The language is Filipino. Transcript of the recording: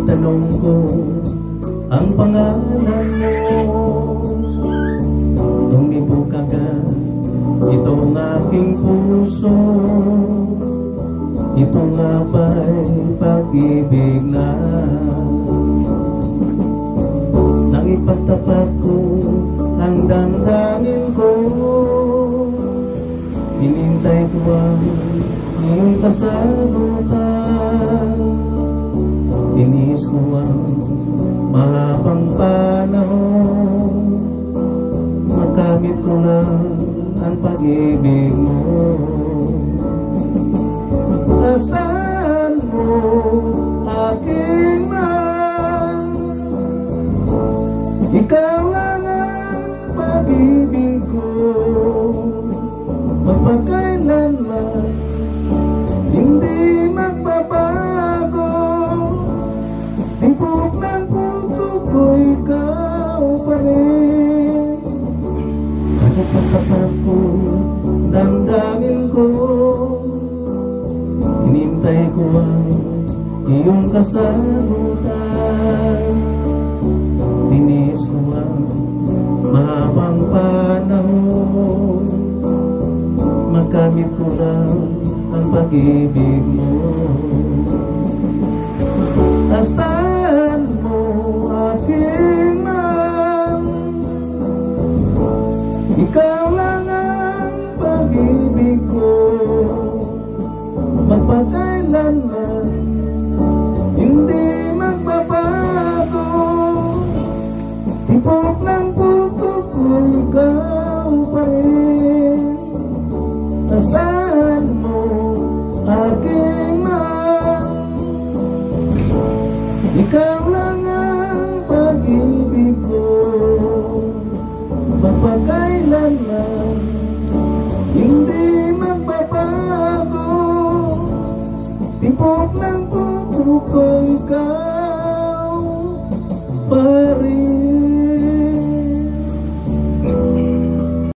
Tanong ko ang pangalan mo, nung ibuka ka itong aking puso. Ito nga ba'y pag-ibig na nang ipagtapat ko ang damdamin ko? Hinintay ko ang iyong kasagutan. Tinis ko ang mahabang panahon, makamit ko lang ang pag-ibig mo. Saan mo aking mahal? Ikaw lang ang pag-ibig ko, mapagkailanman hindi magbabago. Tibok ng puso ko, ikaw pa rin. Ano pagtapat ko, damdamin ko, hinintay ko ang iyong kasagutan. Tinis ko ang mahabang panahon, makamit ko lang ang pag-ibig mo. Saan mo aking mahal? Ikaw lang ang pag-ibig ko, magpakailanman hindi magbabago. Tibok ng puso ko, ikaw pa rin. Saan mo aking mahal? Ikaw lang ang pag-ibig ko, mapagkailanman hindi magbabago. Tibok ng puso ko, ikaw pa rin.